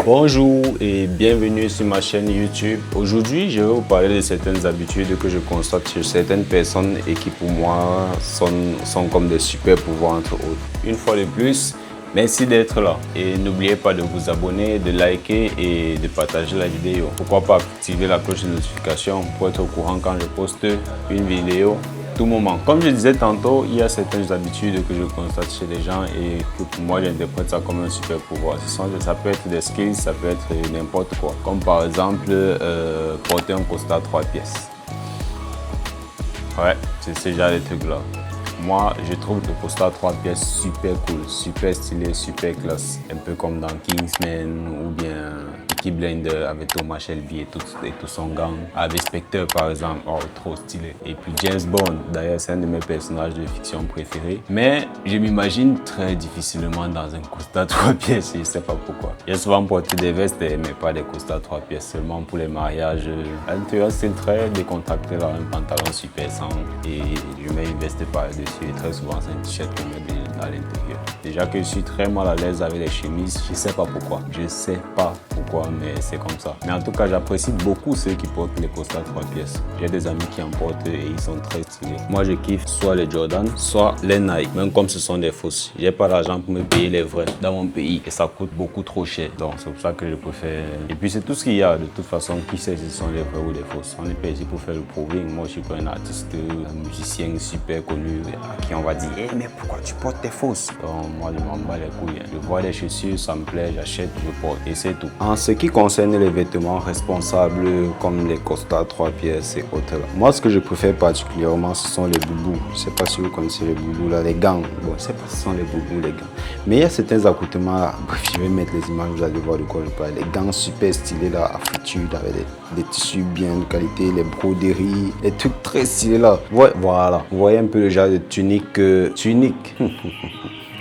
Bonjour et bienvenue sur ma chaîne YouTube. Aujourd'hui, je vais vous parler de certaines habitudes que je constate chez certaines personnes et qui pour moi sont comme des super pouvoirs entre autres. Une fois de plus, merci d'être là et n'oubliez pas de vous abonner, de liker et de partager la vidéo. Pourquoi pas activer la cloche de notification pour être au courant quand je poste une vidéo. Tout moment. Comme je disais tantôt, il y a certaines habitudes que je constate chez les gens et que pour moi j'interprète ça comme un super pouvoir. Ça peut être des skills, ça peut être n'importe quoi. Comme par exemple porter un costard 3 pièces. Ouais, c'est ce genre de trucs là. Moi, je trouve le costard 3 pièces super cool, super stylé, super classe. Un peu comme dans Kingsman ou bien Peaky Blinders avec Thomas Shelby et tout son gang. Avec Spectre par exemple, oh trop stylé. Et puis James Bond, d'ailleurs c'est un de mes personnages de fiction préférés. Mais je m'imagine très difficilement dans un costard 3 pièces, je sais pas pourquoi. J'ai souvent porté des vestes mais pas des costards 3 pièces, seulement pour les mariages. À l'intérieur c'est très décontracté là, un pantalon super simple et je mets une veste par-dessus. Et très souvent c'est un t-shirt que je mets à l'intérieur. Déjà que je suis très mal à l'aise avec les chemises, je sais pas pourquoi. Je sais pas pourquoi, mais c'est comme ça. Mais en tout cas, j'apprécie beaucoup ceux qui portent les costards 3 pièces. J'ai des amis qui en portent et ils sont très stylés. Moi, je kiffe soit les Jordan, soit les Nike, même comme ce sont des fausses. J'ai pas l'argent pour me payer les vrais dans mon pays et ça coûte beaucoup trop cher. Donc c'est pour ça que je préfère. Et puis c'est tout ce qu'il y a. De toute façon, qui sait si ce sont les vrais ou les fausses. On n'est pas ici pour faire le proving. Moi, je suis pas un artiste, un musicien super connu à qui on va dire hey, mais pourquoi tu portes tes fausses? Donc moi je m'en bats les couilles. Je vois les chaussures, ça me plaît, j'achète, je porte et c'est tout. En ce qui concerne les vêtements responsables comme les costards 3 pièces et autres là. Moi ce que je préfère particulièrement ce sont les boubous. Je sais pas si vous connaissez les boubous là, les gants. Bon je sais pas si ce sont les boubous les gants. Mais il y a certains accoutrements là. Bref, je vais mettre les images, vous allez voir de quoi je parle. Les gants super stylés là, à friture avec des tissus bien de qualité, les broderies, les trucs très stylés là. Ouais, voilà. Vous voyez un peu le genre de tunique.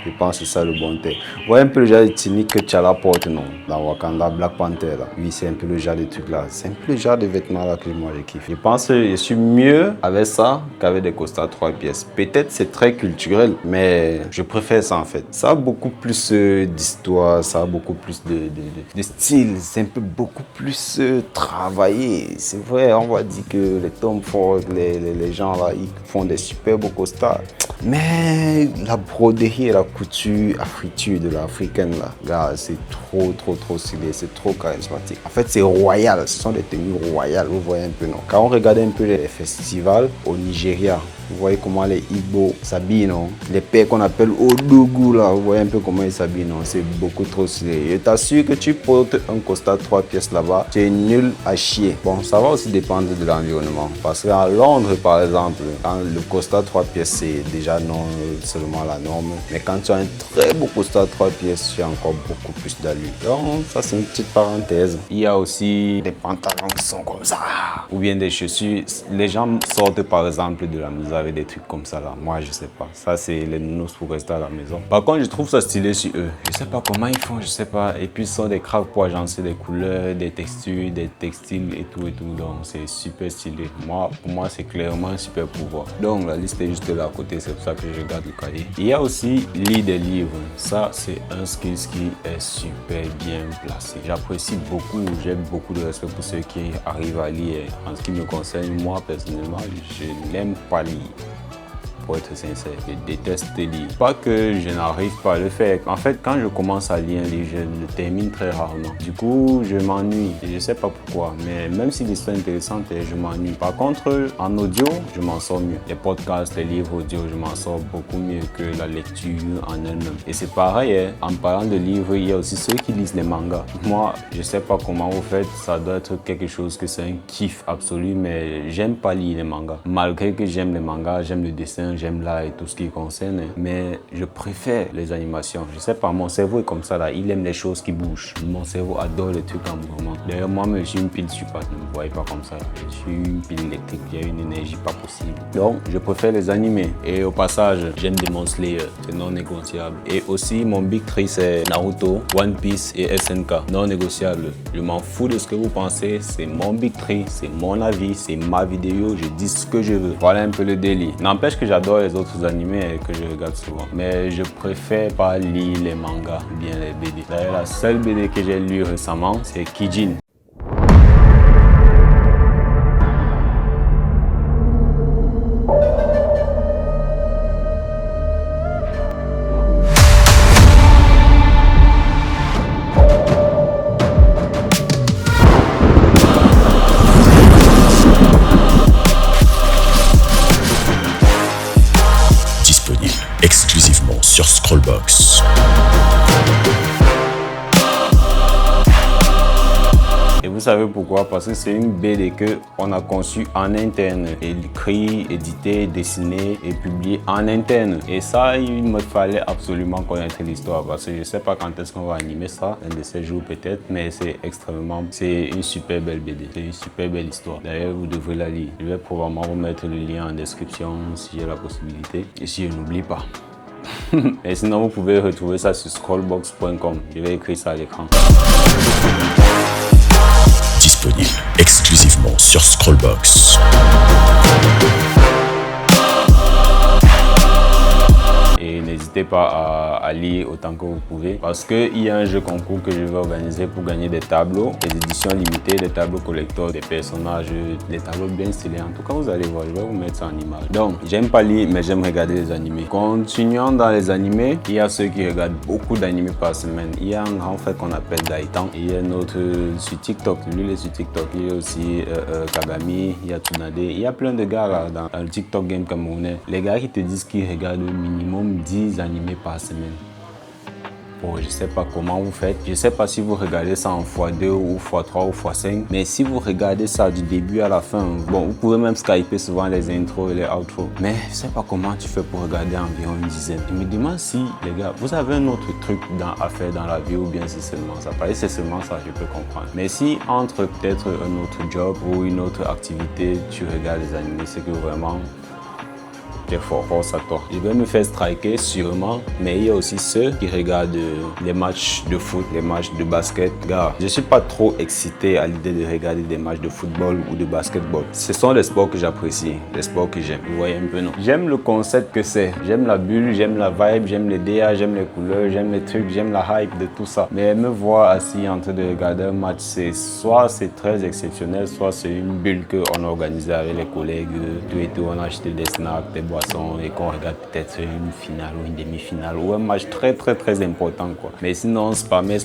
Je pense que c'est ça le bon terme. Vous voyez un peu le genre de tunique que T'Challa porte, non? Dans Wakanda, Black Panther, là. Oui, c'est un peu le genre de truc là. C'est un peu le genre de vêtements là que moi je kiffe. Je pense que je suis mieux avec ça qu'avec des costards 3 pièces. Peut-être c'est très culturel, mais je préfère ça en fait. Ça a beaucoup plus d'histoire, ça a beaucoup plus de style. C'est un peu beaucoup plus travaillé. C'est vrai, on va dire que les Tom Ford, les gens là, ils font des super beaux costards. Mais la broderie et la couture à friture de l'africaine là, gars, c'est trop stylé, c'est trop charismatique. En fait, c'est royal, ce sont des tenues royales, vous voyez un peu, non? Quand on regarde un peu les festivals au Nigeria, vous voyez comment les Igbo s'habillent, non? Les pères qu'on appelle Odogu là, vous voyez un peu comment ils s'habillent, non? C'est beaucoup trop stylé. Je t'assure que tu portes un costard 3 pièces là-bas, tu es nul à chier. Bon, ça va aussi dépendre de l'environnement. Parce qu'à Londres, par exemple, quand le costard 3 pièces, c'est déjà non seulement la norme, mais quand tu as un très beau costard 3 pièces, tu as encore beaucoup plus d'allure. Donc, ça, c'est une petite parenthèse. Il y a aussi des pantalons qui sont comme ça. Ou bien des chaussures. Les gens sortent, par exemple, de la maison avec des trucs comme ça là. Moi, je sais pas. Ça, c'est les nounours pour rester à la maison. Par contre, je trouve ça stylé sur eux. Je sais pas comment ils font, je sais pas. Et puis, ce sont des cracks pour agencer des couleurs, des textures, des textiles et tout et tout. Donc, c'est super stylé. Moi, pour moi, c'est clairement un super pouvoir. Donc, la liste est juste là à côté. C'est pour ça que je garde le cahier. Il y a aussi lire des livres. Ça, c'est un skill qui est super bien placé. J'apprécie beaucoup. J'ai beaucoup de respect pour ceux qui arrivent à lire. En ce qui me concerne, moi, personnellement, je n'aime pas lire. Pour être sincère, je déteste lire. Pas que je n'arrive pas à le faire. En fait, quand je commence à lire un livre, je le termine très rarement. Du coup, je m'ennuie. Je ne sais pas pourquoi, mais même si l'histoire est intéressante, je m'ennuie. Par contre, en audio, je m'en sors mieux. Les podcasts, les livres audio, je m'en sors beaucoup mieux que la lecture en elle-même. Et c'est pareil, hein. En parlant de livres, il y a aussi ceux qui lisent les mangas. Moi, je ne sais pas comment vous faites. Ça doit être quelque chose que c'est un kiff absolu, mais j'aime pas lire les mangas. Malgré que j'aime les mangas, j'aime le dessin, j'aime l'art et tout ce qui concerne, mais je préfère les animations. Je sais pas, mon cerveau est comme ça là, il aime les choses qui bougent. Mon cerveau adore les trucs en mouvement. D'ailleurs, moi, je suis une pile super, ne me voyez pas comme ça. Je suis une pile électrique, j'ai une énergie pas possible. Donc, je préfère les animés. Et au passage, j'aime Demon Slayer, c'est non négociable. Et aussi, mon big three, c'est Naruto, One Piece et SNK, non négociable. Je m'en fous de ce que vous pensez, c'est mon big three, c'est mon avis, c'est ma vidéo, je dis ce que je veux. Voilà un peu le délire. N'empêche que j'adore j'adore les autres animés que je regarde souvent. Mais je préfère pas lire les mangas ou bien les BD. D'ailleurs, la seule BD que j'ai lue récemment, c'est Kijin. Exclusivement sur Scrollbox. Et vous savez pourquoi? Parce que c'est une BD qu'on a conçue en interne, écrit, édité, dessiné et publié en interne. Et ça, il me fallait absolument connaître l'histoire parce que je ne sais pas quand est-ce qu'on va animer ça, un de ces jours peut-être, mais c'est une super belle BD, c'est une super belle histoire. D'ailleurs, vous devrez la lire. Je vais probablement vous mettre le lien en description si j'ai la possibilité et si je n'oublie pas. Et sinon, vous pouvez retrouver ça sur scrollbox.com. Je vais écrire ça à l'écran. Disponible exclusivement sur Scrollbox. Et n'hésitez pas à lire autant que vous pouvez parce qu'il y a un jeu concours que je vais organiser pour gagner des tableaux, des éditions limitées, des tableaux collector, des personnages, des tableaux bien stylés. En tout cas, vous allez voir, je vais vous mettre ça en image. Donc, j'aime pas lire, mais j'aime regarder les animés. Continuons dans les animés. Il y a ceux qui regardent beaucoup d'animés par semaine. Il y a un grand frère qu'on appelle Gaëtan. Il y a un autre sur TikTok. Lui, il est sur TikTok. Il y a aussi Kagami, il y a Tsunade. Il y a plein de gars là dans le TikTok game camerounais. Les gars qui te disent qu'ils regardent au minimum 10 animés par semaine. Bon, je sais pas comment vous faites. Je sais pas si vous regardez ça en x2 ou x3 ou x5. Mais si vous regardez ça du début à la fin, bon, vous pouvez même skyper souvent les intros et les outros. Mais je sais pas comment tu fais pour regarder environ une dizaine. Je me demande si, les gars, vous avez un autre truc à faire dans la vie ou bien c'est seulement ça. Pareil, c'est seulement ça, je peux comprendre. Mais si entre peut-être un autre job ou une autre activité, tu regardes les animés, c'est que vraiment... T'es fort, force à toi. Je vais me faire striker sûrement, mais il y a aussi ceux qui regardent les matchs de foot, les matchs de basket. Gars, je suis pas trop excité à l'idée de regarder des matchs de football ou de basketball. Ce sont les sports que j'apprécie, les sports que j'aime. Vous voyez un peu, non? J'aime le concept que c'est. J'aime la bulle, j'aime la vibe, j'aime les DA, j'aime les couleurs, j'aime les trucs, j'aime la hype de tout ça. Mais me voir assis en train de regarder un match, soit c'est très exceptionnel, soit c'est une bulle qu'on a organisée avec les collègues, tout et tout. On a acheté des snacks, des boissons et qu'on regarde peut-être une finale ou une demi-finale ou un match très important quoi. Mais sinon spammer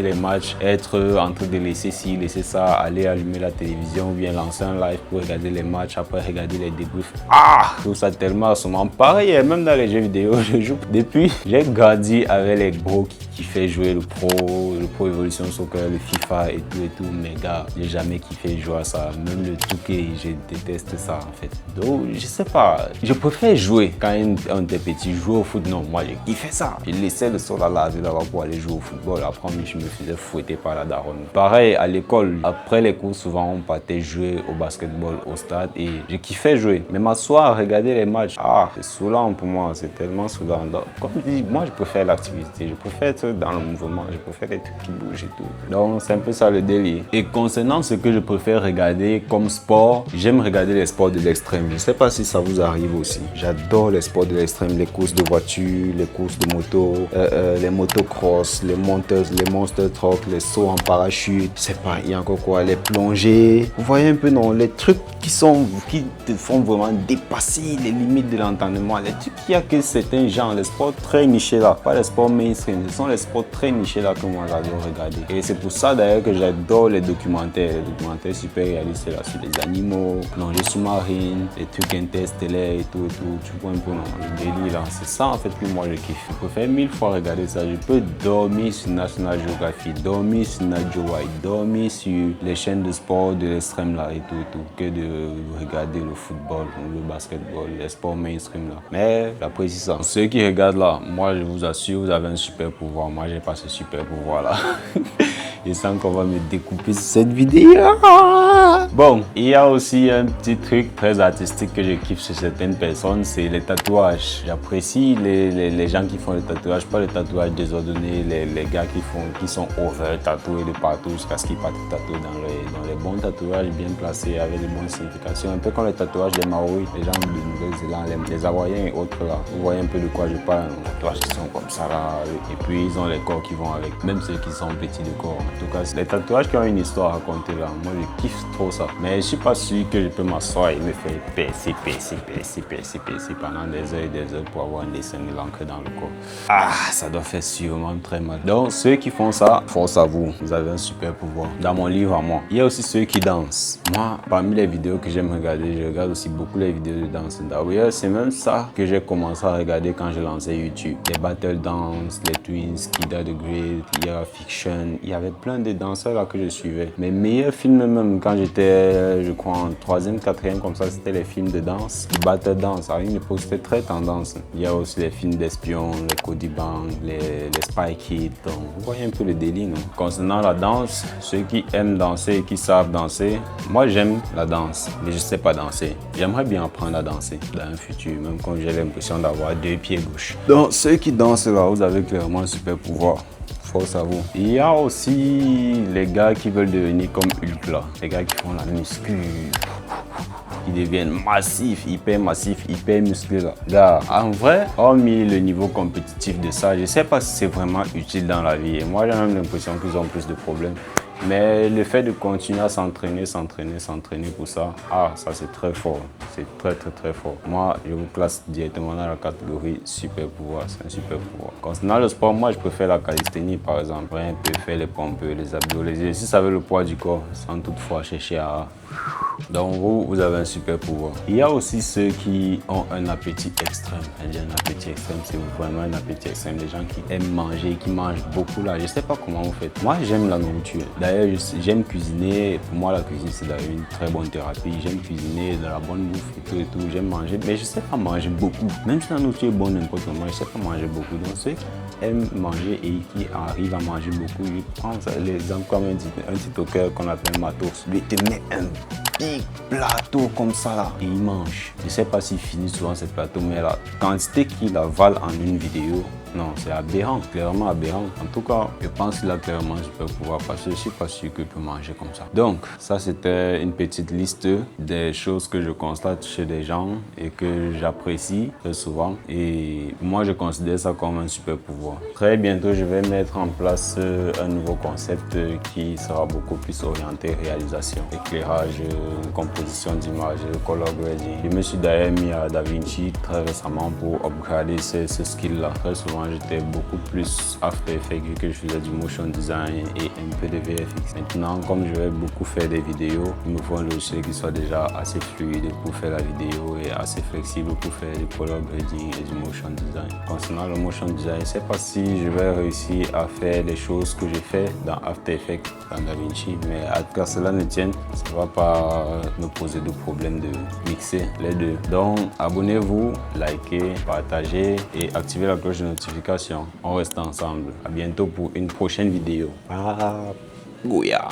les matchs, être en train de laisser ci, laisser ça, aller allumer la télévision ou bien lancer un live pour regarder les matchs, après regarder les débriefs. Ah! Tout ça tellement assommant. Pareil, même dans les jeux vidéo, je joue. Depuis, j'ai grandi avec les gros qui fait jouer le Pro Evolution Soccer, le FIFA et tout, mais gars, j'ai jamais kiffé jouer à ça. Même le 2K, je déteste ça en fait. Donc, je sais pas, je préfère jouer quand on était petit, jouer au foot. Non, moi, j'ai kiffé ça. Je laissais le sol à laver là-bas pour aller jouer au football. Après, je me faisais fouetter par la daronne. Pareil, à l'école, après les cours, souvent, on partait jouer au basketball au stade et je kiffais jouer. Mais m'asseoir à regarder les matchs, c'est saoulant pour moi, c'est tellement saoulant. Donc, comme je dis, moi, je préfère l'activité, je préfère être dans le mouvement, je préfère les trucs qui bougent et tout. Donc, c'est un peu ça le délire. Et concernant ce que je préfère regarder comme sport, j'aime regarder les sports de l'extrême. Je sais pas si ça vous arrive aussi. J'adore les sports de l'extrême, les courses de voitures, les courses de moto, les motocross, les monster trucks, les sauts en parachute, je sais pas, il y a encore quoi, les plongées. Vous voyez un peu, non, les trucs qui te font vraiment dépasser les limites de l'entendement. Les trucs qu'il y a que certains gens, les sports très nichés là, pas les sports mainstream, ce sont les sports très nichés là que moi j'adore regarder. Et c'est pour ça d'ailleurs que j'adore les documentaires super réalistes là sur les animaux, plongées sous-marines, les trucs interstellaires et tout. Tu vois un peu non, le délire là. C'est ça en fait que moi je kiffe. Je préfère 1000 fois regarder ça. Je peux dormir sur National Geographic, dormir sur Nat Geo Wild, dormir sur les chaînes de sport de l'extrême là et tout, que de regarder le football ou le basketball, les sports mainstream là. Mais j'apprécie ça. Ceux qui regardent là, moi je vous assure, vous avez un super pouvoir. Moi j'ai pas ce super pouvoir là. Je sens qu'on va me découper sur cette vidéo. Bon, il y a aussi un petit truc très artistique que je kiffe chez certaines personnes, c'est les tatouages. J'apprécie les gens qui font les tatouages, pas les tatouages désordonnés, les gars qui sont over tatoués de partout jusqu'à ce qu'ils partent tatouer dans les bons tatouages bien placés avec les bonnes significations. Un peu comme les tatouages des Maoris, les gens de Nouvelle-Zélande, les Hawaïens et autres là. Vous voyez un peu de quoi je parle, les tatouages qui sont comme ça là, et puis ils ont les corps qui vont avec, même ceux qui sont petits de corps. En tout cas, les tatouages qui ont une histoire à raconter là, moi je kiffe trop ça. Mais je suis pas sûr que je peux m'asseoir et me faire percer pendant des heures et des heures pour avoir un dessin de l'encre dans le corps. Ah, ça doit faire sûrement très mal. Donc ceux qui font ça, force à vous, vous avez un super pouvoir. Dans mon livre à moi, il y a aussi ceux qui dansent. Moi, parmi les vidéos que j'aime regarder, je regarde aussi beaucoup les vidéos de danse. D'ailleurs, c'est même ça que j'ai commencé à regarder quand j'ai lancé YouTube. Les battle dance, les twins, Kid the Great, Era Fiction, il y avait plein de danseurs là que je suivais. Mes meilleurs films même quand j'étais, je crois en 3e, 4e comme ça, c'était les films de danse, les battle dance. À une époque, c'était très tendance. Il y a aussi les films d'espions, les Cody Bank, les Spy Kids. Donc, vous voyez un peu le délire, non? Concernant la danse, ceux qui aiment danser et qui savent danser, moi j'aime la danse, mais je sais pas danser. J'aimerais bien apprendre à danser dans un futur, même quand j'ai l'impression d'avoir 2 pieds gauche. Donc, ceux qui dansent là, vous avez clairement un super pouvoir. Force à vous. Il y a aussi les gars qui veulent devenir comme Hulk là. Les gars qui font la muscu. Qui deviennent massifs, hyper musclés là. Gars, en vrai, hormis le niveau compétitif de ça, je sais pas si c'est vraiment utile dans la vie. Et moi, j'ai même l'impression qu'ils ont plus de problèmes. Mais le fait de continuer à s'entraîner pour ça, ça c'est très fort. C'est très fort. Moi, je vous classe directement dans la catégorie super pouvoir. C'est un super pouvoir. Concernant le sport, moi je préfère la calisthénie par exemple. Un peu faire les pompes, les abdos, les exercices avec le poids du corps, sans toutefois chercher à... Donc vous avez un super pouvoir. Il y a aussi ceux qui ont un appétit extrême. Un appétit extrême, c'est vraiment un appétit extrême. Les gens qui aiment manger, qui mangent beaucoup là. Je sais pas comment vous faites. Moi j'aime la nourriture. D'ailleurs j'aime cuisiner. Pour moi la cuisine c'est d'ailleurs une très bonne thérapie. J'aime cuisiner de la bonne bouffe et tout. J'aime manger. Mais je sais pas manger beaucoup. Même si la nourriture est bonne n'importe comment, je sais pas manger beaucoup. Donc ceux qui aiment manger et qui arrivent à manger beaucoup, je prends l'exemple comme un TikToker qu'on appelle Matos. Lui te met un big plateau comme ça là et il mange. Je sais pas s'il finit souvent ce plateau, mais la quantité qu'il avale en une vidéo, non, c'est aberrant, clairement aberrant. En tout cas, je pense que là, clairement, je peux pouvoir passer. Je suis pas sûr que je peux manger comme ça. Donc, ça, c'était une petite liste des choses que je constate chez des gens et que j'apprécie très souvent. Et moi, je considère ça comme un super pouvoir. Très bientôt, je vais mettre en place un nouveau concept qui sera beaucoup plus orienté réalisation, éclairage, composition d'image, color grading. Je me suis d'ailleurs mis à DaVinci très récemment pour upgrader ce skill-là. Très souvent, j'étais beaucoup plus After Effects vu que je faisais du motion design et un peu de VFX. Maintenant, comme je vais beaucoup faire des vidéos, il me faut un logiciel qui soit déjà assez fluide pour faire la vidéo et assez flexible pour faire du color grading et du motion design. Concernant le motion design, je ne sais pas si je vais réussir à faire les choses que j'ai fait dans After Effects, dans DaVinci, mais à tout cas, cela ne tienne, ça ne va pas me poser de problème de mixer les deux. Donc, abonnez-vous, likez, partagez et activez la cloche de notification. On reste ensemble. À bientôt pour une prochaine vidéo. Gouya.